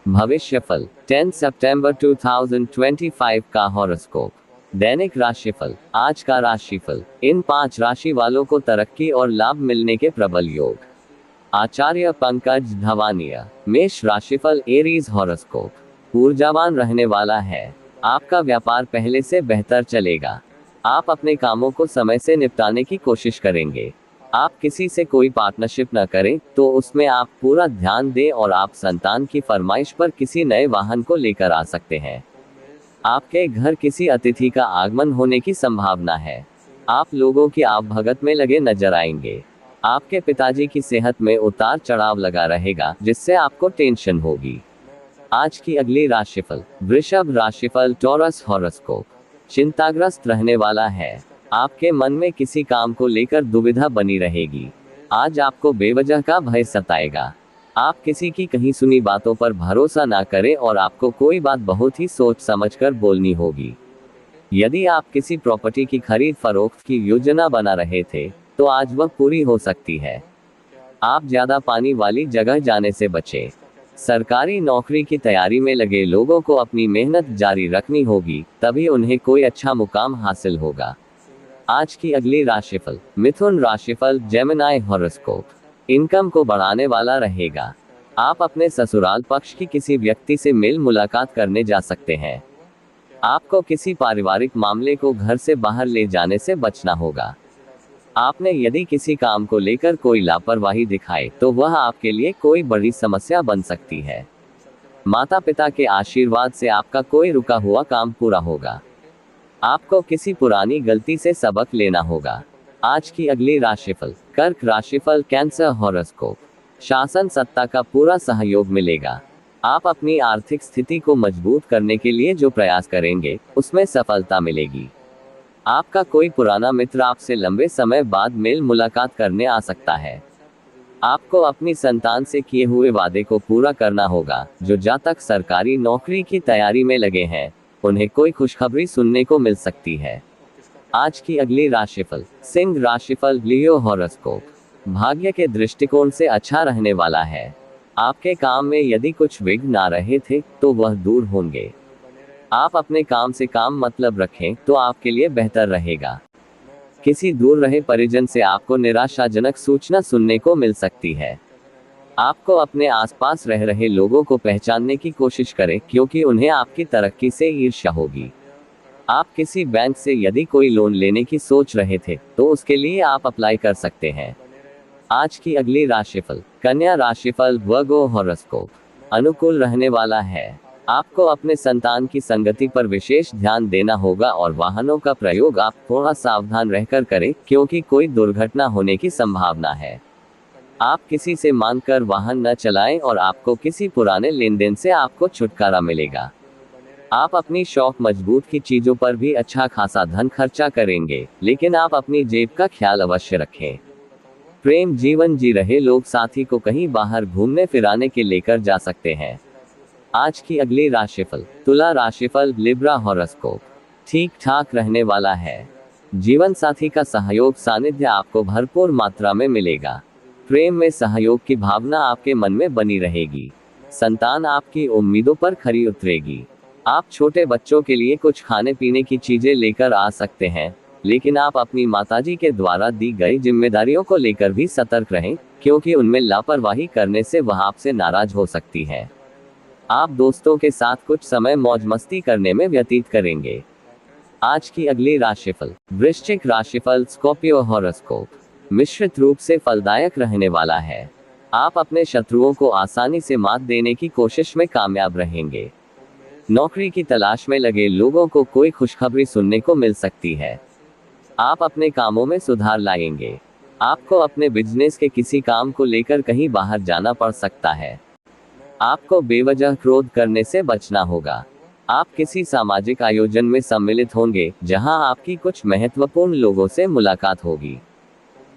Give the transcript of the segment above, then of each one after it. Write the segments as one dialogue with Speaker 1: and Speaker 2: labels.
Speaker 1: भविष्यफल 10 सितंबर 2025 का हॉरोस्कोप। दैनिक राशिफल। आज का राशिफल। इन 5 राशि वालों को तरक्की और लाभ मिलने के प्रबल योग। आचार्य पंकज धवानिया। मेष राशिफल। Aries horoscope. ऊर्जावान रहने वाला है। आपका व्यापार पहले से बेहतर चलेगा। आप अपने कामों को समय से निपटाने की कोशिश करेंगे। आप किसी से कोई पार्टनरशिप न करें तो उसमें आप पूरा ध्यान दें और आप संतान की फरमाइश पर किसी नए वाहन को लेकर आ सकते हैं। आपके घर किसी अतिथि का आगमन होने की संभावना है। आप लोगों की आवभगत में लगे नजर आएंगे। आपके पिताजी की सेहत में उतार चढ़ाव लगा रहेगा जिससे आपको टेंशन होगी। आज की अगली राशिफल। वृषभ राशिफल। Taurus horoscope. चिंताग्रस्त रहने वाला है। आपके मन में किसी काम को लेकर दुविधा बनी रहेगी। आज आपको बेवजह का भय सताएगा। आप किसी की कहीं सुनी बातों पर भरोसा ना करें और आपको कोई बात बहुत ही सोच समझकर बोलनी होगी। यदि आप किसी प्रॉपर्टी की खरीद फरोख्त की योजना बना रहे थे तो आज वह पूरी हो सकती है। आप ज्यादा पानी वाली जगह जाने से बचें। सरकारी नौकरी की तैयारी में लगे लोगों को अपनी मेहनत जारी रखनी होगी, तभी उन्हें कोई अच्छा मुकाम हासिल होगा। आज की अगली राशिफल। मिथुन राशिफल। Gemini horoscope. इनकम को बढ़ाने वाला रहेगा। आप अपने ससुराल पक्ष की किसी व्यक्ति से मेल मुलाकात करने जा सकते हैं। आपको किसी पारिवारिक मामले को घर से बाहर ले जाने से बचना होगा। आपने यदि किसी काम को लेकर कोई लापरवाही दिखाई तो वह आपके लिए कोई बड़ी समस्या बन सकती है। माता पिता के आशीर्वाद से आपका कोई रुका हुआ काम पूरा होगा। आपको किसी पुरानी गलती से सबक लेना होगा। आज की अगली राशिफल। कर्क राशिफल। Cancer horoscope. शासन सत्ता का पूरा सहयोग मिलेगा। आप अपनी आर्थिक स्थिति को मजबूत करने के लिए जो प्रयास करेंगे उसमें सफलता मिलेगी। आपका कोई पुराना मित्र आपसे लंबे समय बाद मेल मुलाकात करने आ सकता है। आपको अपनी संतान से किए हुए वादे को पूरा करना होगा। जो जातक सरकारी नौकरी की तैयारी में लगे हैं उन्हें कोई खुशखबरी सुनने को मिल सकती है। आज की अगली राशिफल। सिंह राशिफल। लियो हॉरोस्कोप। भाग्य के दृष्टिकोण से अच्छा रहने वाला है। आपके काम में यदि कुछ विघ्न आ रहे थे तो वह दूर होंगे। आप अपने काम से काम मतलब रखें तो आपके लिए बेहतर रहेगा। किसी दूर रहे परिजन से आपको निराशाजनक सूचना सुनने को मिल सकती है। आपको अपने आसपास रह रहे लोगों को पहचानने की कोशिश करें क्योंकि उन्हें आपकी तरक्की से ईर्ष्या होगी। आप किसी बैंक से यदि कोई लोन लेने की सोच रहे थे तो उसके लिए आप अप्लाई कर सकते हैं। आज की अगली राशिफल। कन्या राशिफल। वर्गो हॉरोस्कोप। अनुकूल रहने वाला है। आपको अपने संतान की संगति पर विशेष ध्यान देना होगा और वाहनों का प्रयोग आप थोड़ा सावधान रहकर करें क्योंकि कोई दुर्घटना होने की संभावना है। आप किसी से मांगकर वाहन न चलाएं और आपको किसी पुराने लेन देन से आपको छुटकारा मिलेगा। आप अपनी शौक मजबूत की चीजों पर भी अच्छा खासा धन खर्चा करेंगे, लेकिन आप अपनी जेब का ख्याल अवश्य रखें। प्रेम जीवन जी रहे लोग साथी को कहीं बाहर घूमने फिराने के लेकर जा सकते हैं। आज की अगली राशिफल। तुला राशिफल। Libra horoscope. ठीक ठाक रहने वाला है। जीवन साथी का सहयोग सानिध्य आपको भरपूर मात्रा में मिलेगा। प्रेम में सहयोग की भावना आपके मन में बनी रहेगी। संतान आपकी उम्मीदों पर खरी उतरेगी। आप छोटे बच्चों के लिए कुछ खाने पीने की चीजें लेकर आ सकते हैं, लेकिन आप अपनी माताजी के द्वारा दी गई जिम्मेदारियों को लेकर भी सतर्क रहें क्योंकि उनमें लापरवाही करने से वह आपसे नाराज हो सकती है। आप दोस्तों के साथ कुछ समय मौज मस्ती करने में व्यतीत करेंगे। आज की अगली राशिफल। वृश्चिक राशिफल। Scorpio horoscope. मिश्रित रूप से फलदायक रहने वाला है। आप अपने शत्रुओं को आसानी से मात देने की कोशिश में कामयाब रहेंगे। नौकरी की तलाश में लगे लोगों को कोई खुशखबरी सुनने को मिल सकती है। आप अपने कामों में सुधार लाएंगे। आपको अपने बिजनेस के किसी काम को लेकर कहीं बाहर जाना पड़ सकता है। आपको बेवजह क्रोध करने से बचना होगा। आप किसी सामाजिक आयोजन में सम्मिलित होंगे जहां आपकी कुछ महत्वपूर्ण लोगों से मुलाकात होगी।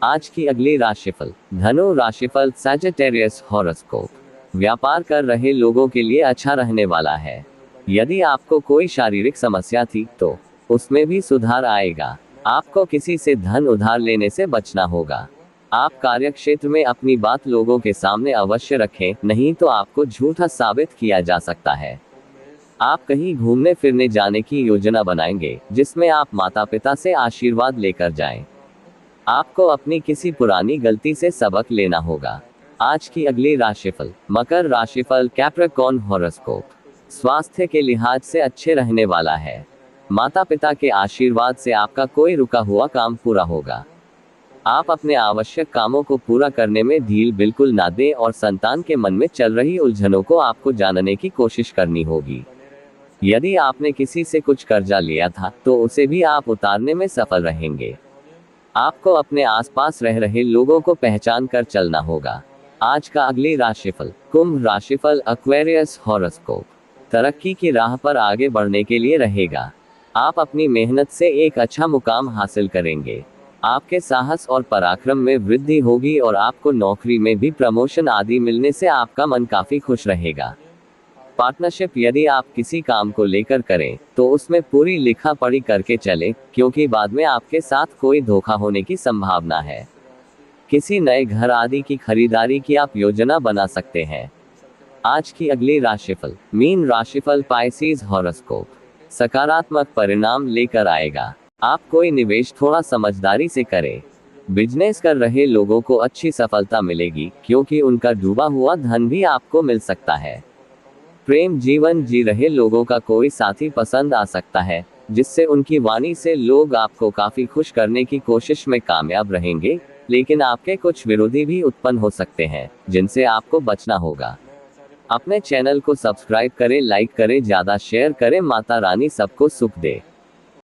Speaker 1: आज की अगली राशिफल। धनु राशिफल। Sagittarius horoscope. व्यापार कर रहे लोगों के लिए अच्छा रहने वाला है। यदि आपको कोई शारीरिक समस्या थी तो उसमें भी सुधार आएगा। आपको किसी से धन उधार लेने से बचना होगा। आप कार्यक्षेत्र में अपनी बात लोगों के सामने अवश्य रखें, नहीं तो आपको झूठा साबित किया जा सकता है। आप कहीं घूमने फिरने जाने की योजना बनाएंगे, जिसमें आप माता पिता से आशीर्वाद लेकर जाएं। आपको अपनी किसी पुरानी गलती से सबक लेना होगा। आज की अगली राशिफल। मकर राशिफल, कैप्रिकॉर्न हॉरोस्कोप। स्वास्थ्य के लिहाज से अच्छे रहने वाला है। माता पिता के आशीर्वाद से आपका कोई रुका हुआ काम पूरा होगा। आप अपने आवश्यक कामों को पूरा करने में ढील बिल्कुल ना दें और संतान के मन में चल रही उलझनों को आपको जानने की कोशिश करनी होगी। यदि आपने किसी से कुछ कर्जा लिया था, तो उसे भी आप उतारने में सफल रहेंगे। आपको अपने आसपास रह रहे लोगों को पहचान कर चलना होगा। आज का अगली राशिफल। कुंभ राशिफल, एक्वेरियस हॉरोस्कोप। तरक्की की राह पर आगे बढ़ने के लिए रहेगा। आप अपनी मेहनत से एक अच्छा मुकाम हासिल करेंगे। आपके साहस और पराक्रम में वृद्धि होगी और आपको नौकरी में भी प्रमोशन आदि मिलने से आपका मन काफी खुश रहेगा। पार्टनरशिप यदि आप किसी काम को लेकर करें, तो उसमें पूरी लिखा पढ़ी करके चलें, क्योंकि बाद में आपके साथ कोई धोखा होने की संभावना है। किसी नए घर आदि की खरीदारी की आप योजना बना सकते हैं। आज की अगली राशिफल। मीन राशिफल, पाइसेस हॉरोस्कोप। सकारात्मक परिणाम लेकर आएगा। आप कोई निवेश थोड़ा समझदारी से करें। बिजनेस कर रहे लोगों को अच्छी सफलता मिलेगी, क्योंकि उनका डूबा हुआ धन भी आपको मिल सकता है। प्रेम जीवन जी रहे लोगों का कोई साथी पसंद आ सकता है, जिससे उनकी वाणी से लोग आपको काफी खुश करने की कोशिश में कामयाब रहेंगे, लेकिन आपके कुछ विरोधी भी उत्पन्न हो सकते हैं, जिनसे आपको बचना होगा। अपने चैनल को सब्सक्राइब करें, लाइक करें, ज्यादा शेयर करें। माता रानी सबको सुख दे।